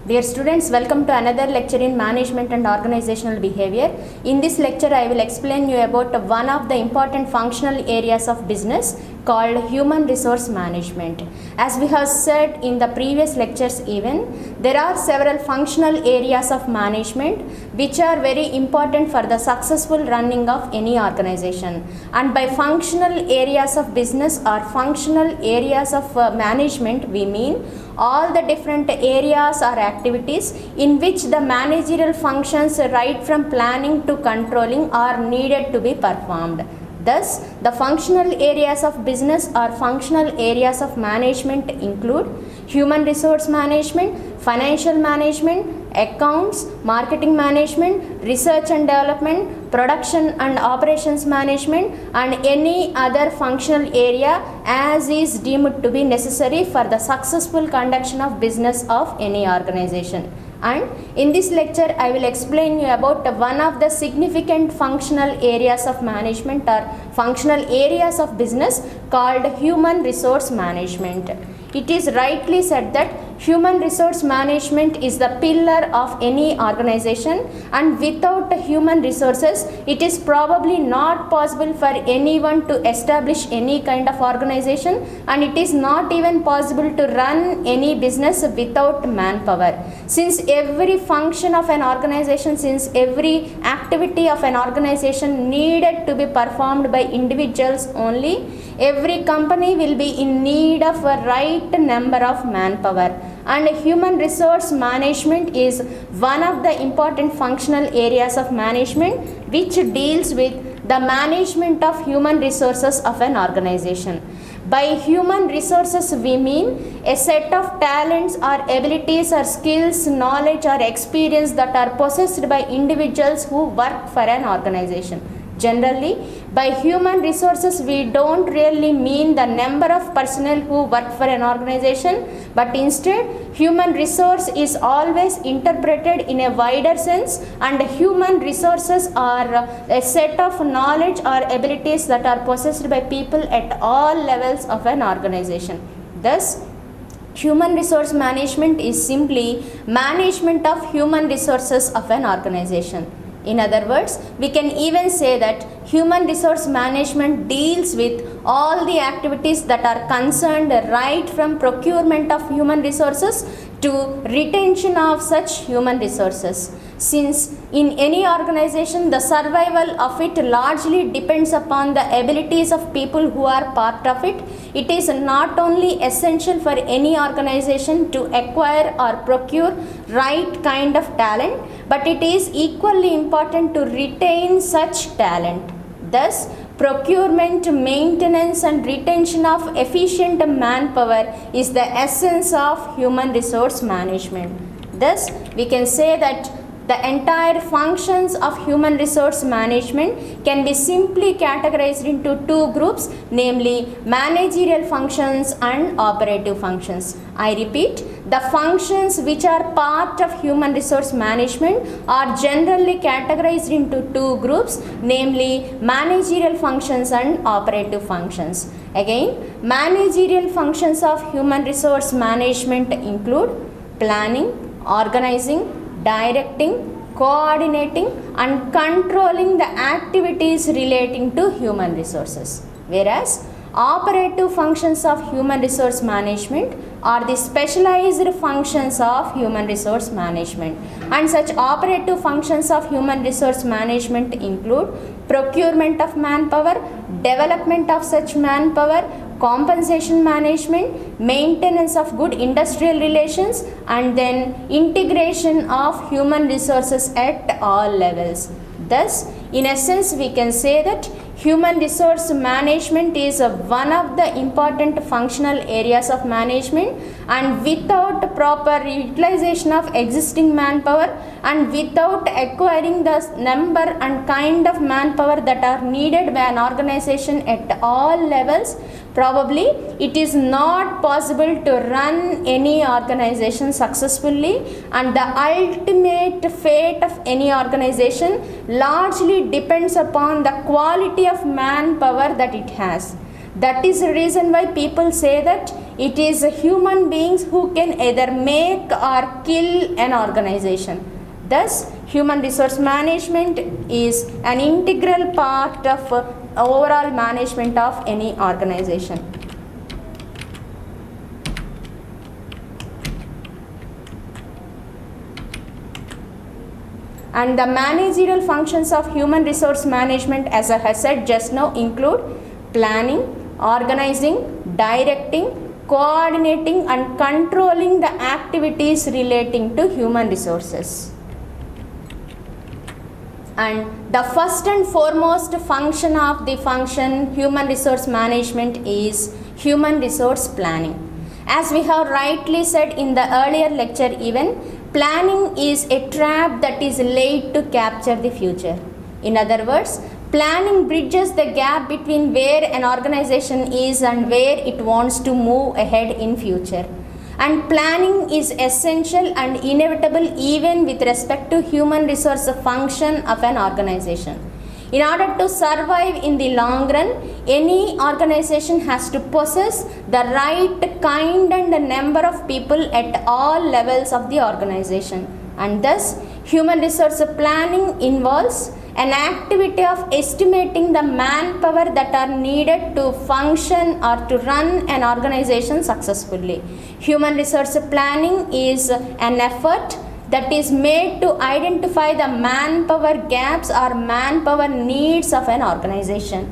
Dear students, welcome to another lecture in Management and Organizational Behavior. In this lecture, I will explain you about one of the important functional areas of business called Human Resource Management. As we have said in the previous lectures even, there are several functional areas of management which are very important for the successful running of any organization. And by functional areas of business or functional areas of management, we mean all the different areas or activities in which the managerial functions right from planning to controlling are needed to be performed. Thus, the functional areas of business or functional areas of management include human resource management, financial management, accounts, marketing management, research and development, production and operations management, and any other functional area as is deemed to be necessary for the successful conduction of business of any organization. And in this lecture, I will explain you about one of the significant functional areas of management or functional areas of business called human resource management. It is rightly said that human resource management is the pillar of any organization, and without human resources, it is probably not possible for anyone to establish any kind of organization, and it is not even possible to run any business without manpower. Since every function of an organization, since every activity of an organization needed to be performed by individuals only, every company will be in need of a right number of manpower. And human resource management is one of the important functional areas of management which deals with the management of human resources of an organization. By human resources, we mean a set of talents or abilities or skills, knowledge or experience that are possessed by individuals who work for an organization. Generally, by human resources, we don't really mean the number of personnel who work for an organization, but instead, human resource is always interpreted in a wider sense, and human resources are a set of knowledge or abilities that are possessed by people at all levels of an organization. Thus, human resource management is simply management of human resources of an organization. In other words, we can even say that human resource management deals with all the activities that are concerned right from procurement of human resources to retention of such human resources. Since in any organization, the survival of it largely depends upon the abilities of people who are part of it, it is not only essential for any organization to acquire or procure right kind of talent, but it is equally important to retain such talent. Thus, procurement, maintenance and retention of efficient manpower is the essence of human resource management. Thus, we can say that the entire functions of human resource management can be simply categorized into two groups, namely managerial functions and operative functions. I repeat, the functions which are part of human resource management are generally categorized into two groups, namely managerial functions and operative functions. Again, managerial functions of human resource management include planning, organizing, directing, coordinating and controlling the activities relating to human resources. Whereas operative functions of human resource management are the specialized functions of human resource management, and such operative functions of human resource management include procurement of manpower, development of such manpower, compensation management, maintenance of good industrial relations, and then integration of human resources at all levels. Thus, in essence, we can say that human resource management is one of the important functional areas of management, and without proper utilization of existing manpower and without acquiring the number and kind of manpower that are needed by an organization at all levels, probably it is not possible to run any organization successfully, and the ultimate fate of any organization largely depends upon the quality of manpower that it has. That is the reason why people say that it is human beings who can either make or kill an organization. Thus, human resource management is an integral part of overall management of any organization. And the managerial functions of human resource management, as I have said just now, include planning, organizing, directing, coordinating and controlling the activities relating to human resources. And the first and foremost function of the function human resource management is human resource planning. As we have rightly said in the earlier lecture even, planning is a trap that is laid to capture the future. In other words, planning bridges the gap between where an organization is and where it wants to move ahead in future. And planning is essential and inevitable even with respect to human resource function of an organization. In order to survive in the long run, any organization has to possess the right kind and number of people at all levels of the organization. And thus, human resource planning involves an activity of estimating the manpower that are needed to function or to run an organization successfully. Human resource planning is an effort that is made to identify the manpower gaps or manpower needs of an organization.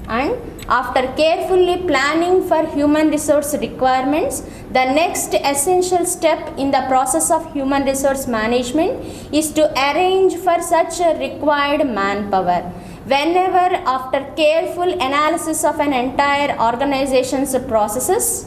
And after carefully planning for human resource requirements, the next essential step in the process of human resource management is to arrange for such a required manpower. Whenever, after careful analysis of an entire organization's processes,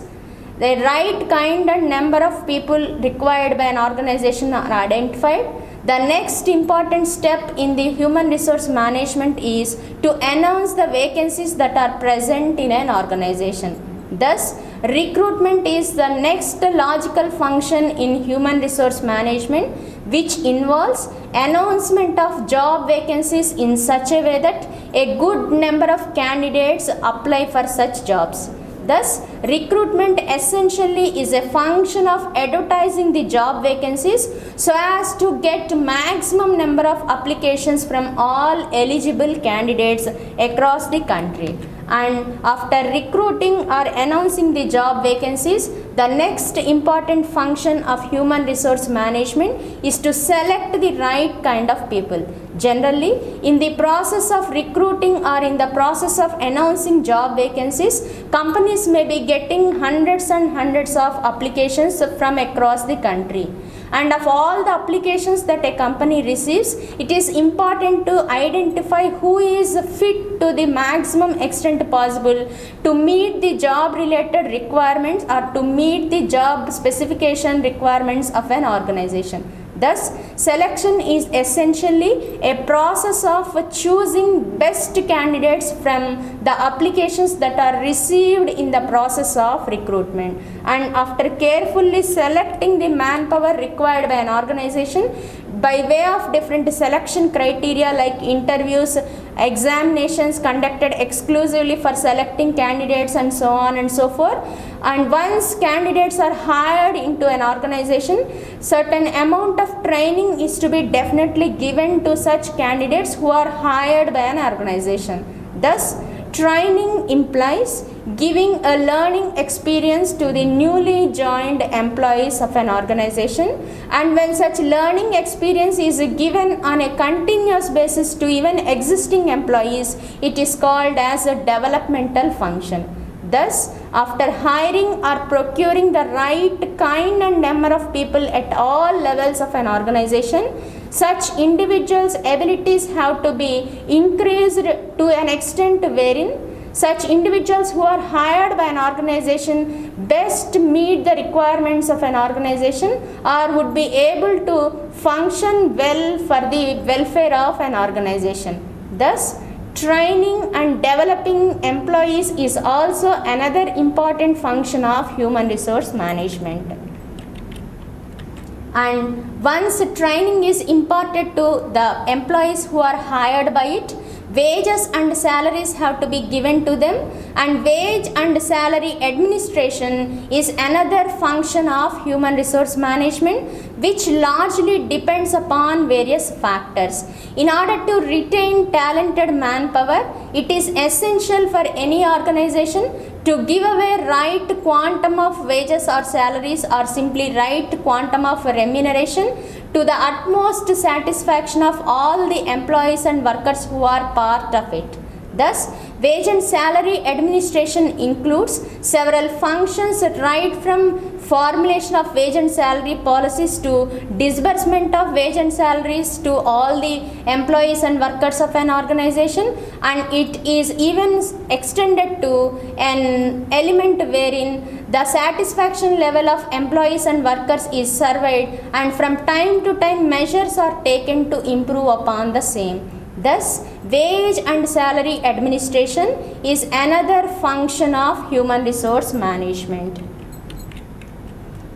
the right kind and number of people required by an organization are identified, the next important step in the human resource management is to announce the vacancies that are present in an organization. Thus, recruitment is the next logical function in human resource management, which involves announcement of job vacancies in such a way that a good number of candidates apply for such jobs. Thus, recruitment essentially is a function of advertising the job vacancies so as to get maximum number of applications from all eligible candidates across the country. And after recruiting or announcing the job vacancies, the next important function of human resource management is to select the right kind of people. Generally, in the process of recruiting or in the process of announcing job vacancies, companies may be getting hundreds and hundreds of applications from across the country. And of all the applications that a company receives, it is important to identify who is fit to the maximum extent possible to meet the job related requirements or to meet the job specification requirements of an organization. Thus, selection is essentially a process of choosing best candidates from the applications that are received in the process of recruitment. And after carefully selecting the manpower required by an organization by way of different selection criteria like interviews, examinations conducted exclusively for selecting candidates and so on and so forth. And once candidates are hired into an organization, certain amount of training is to be definitely given to such candidates who are hired by an organization. Thus, training implies giving a learning experience to the newly joined employees of an organization, and when such learning experience is given on a continuous basis to even existing employees, it is called as a developmental function. Thus, after hiring or procuring the right kind and number of people at all levels of an organization, such individuals' abilities have to be increased to an extent wherein such individuals who are hired by an organization best meet the requirements of an organization or would be able to function well for the welfare of an organization. Thus, training and developing employees is also another important function of human resource management. And once training is imparted to the employees who are hired by it, wages and salaries have to be given to them, and wage and salary administration is another function of human resource management, which largely depends upon various factors. In order to retain talented manpower, it is essential for any organization to give away right quantum of wages or salaries, or simply right quantum of remuneration, to the utmost satisfaction of all the employees and workers who are part of it. Thus, wage and salary administration includes several functions, right from formulation of wage and salary policies to disbursement of wage and salaries to all the employees and workers of an organization, and it is even extended to an element wherein the satisfaction level of employees and workers is surveyed, and from time to time measures are taken to improve upon the same. Thus, wage and salary administration is another function of human resource management.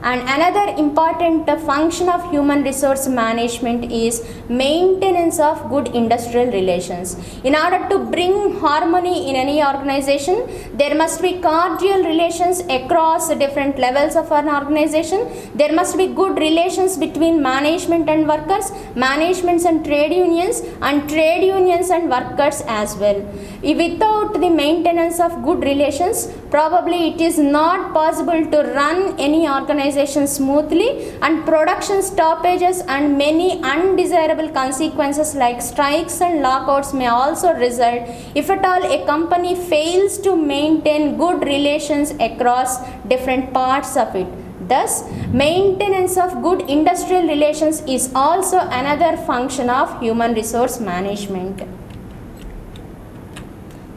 And another important function of human resource management is maintenance of good industrial relations. In order to bring harmony in any organization, there must be cordial relations across different levels of an organization. There must be good relations between management and workers, managements and trade unions and workers as well. Without the maintenance of good relations, probably it is not possible to run any organization smoothly, and production stoppages and many undesirable consequences like strikes and lockouts may also result if at all a company fails to maintain good relations across different parts of it. Thus, maintenance of good industrial relations is also another function of human resource management.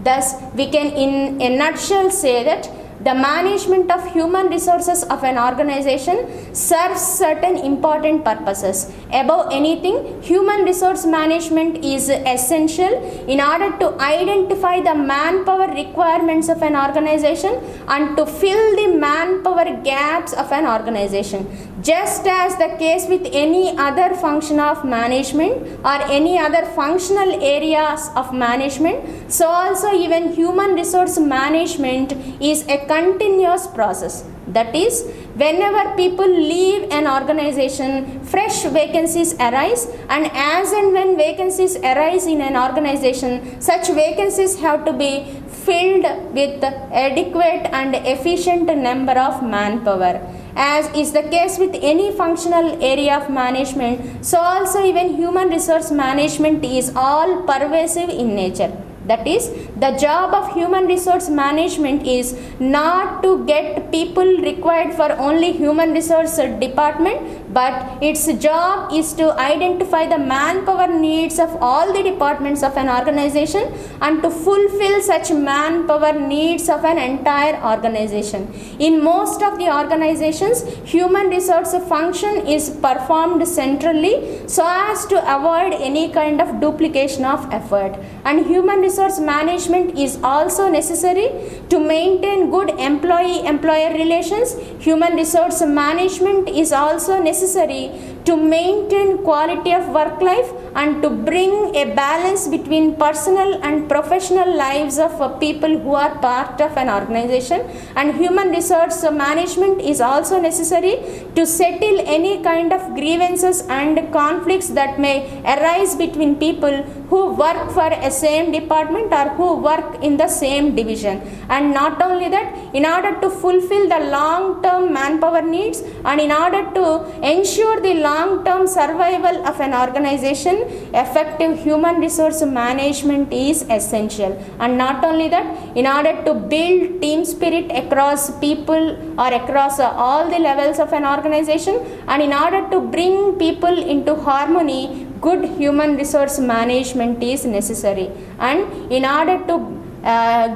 Thus, we can in a nutshell say that the management of human resources of an organization serves certain important purposes. Above anything, human resource management is essential in order to identify the manpower requirements of an organization and to fill the manpower gaps of an organization. Just as the case with any other function of management or any other functional areas of management, so also even human resource management is a continuous process. That is, whenever people leave an organization, fresh vacancies arise, and as and when vacancies arise in an organization, such vacancies have to be filled with adequate and efficient number of manpower. As is the case with any functional area of management, so also even human resource management is all pervasive in nature. That is, the job of human resource management is not to get people required for only human resource department, but its job is to identify the manpower needs of all the departments of an organization and to fulfill such manpower needs of an entire organization. In most of the organizations, human resource function is performed centrally so as to avoid any kind of duplication of effort, and human resource management is also necessary to maintain good employee-employer relations. Human resource management is also necessary to maintain quality of work life and to bring a balance between personal and professional lives of people who are part of an organization. And human resource management is also necessary to settle any kind of grievances and conflicts that may arise between people who work for a same department or who work in the same division. And not only that, in order to fulfill the long-term manpower needs and in order to ensure the long-term survival of an organization, effective human resource management is essential. And not only that, in order to build team spirit across people or across all the levels of an organization, and in order to bring people into harmony, good human resource management is necessary. And in order to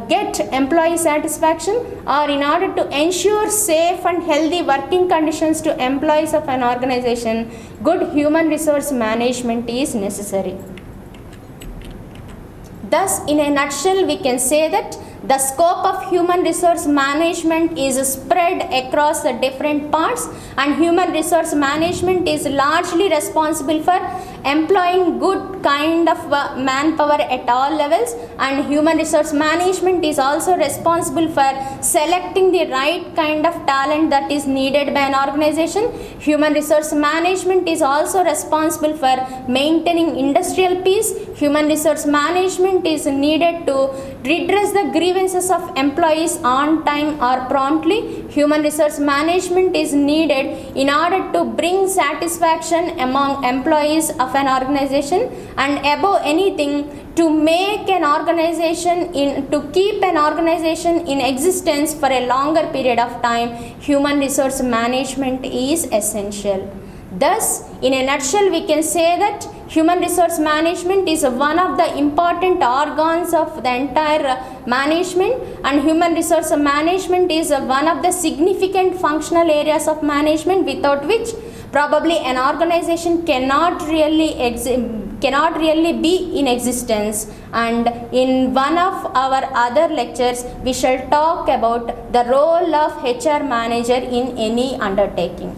get employee satisfaction or in order to ensure safe and healthy working conditions to employees of an organization, good human resource management is necessary. Thus, in a nutshell, we can say that The scope of human resource management is spread across the different parts, and human resource management is largely responsible for employing good kind of manpower at all levels, and human resource management is also responsible for selecting the right kind of talent that is needed by an organization. Human resource management is also responsible for maintaining industrial peace. Human resource management is needed to redress the grievances of employees on time or promptly. Human resource management is needed in order to bring satisfaction among employees of an organization, and above anything, to make an organization to keep an organization in existence for a longer period of time, human resource management is essential. Thus, in a nutshell, we can say that human resource management is one of the important organs of the entire management, and human resource management is one of the significant functional areas of management, without which probably an organization cannot really be in existence. And in one of our other lectures, we shall talk about the role of HR manager in any undertaking.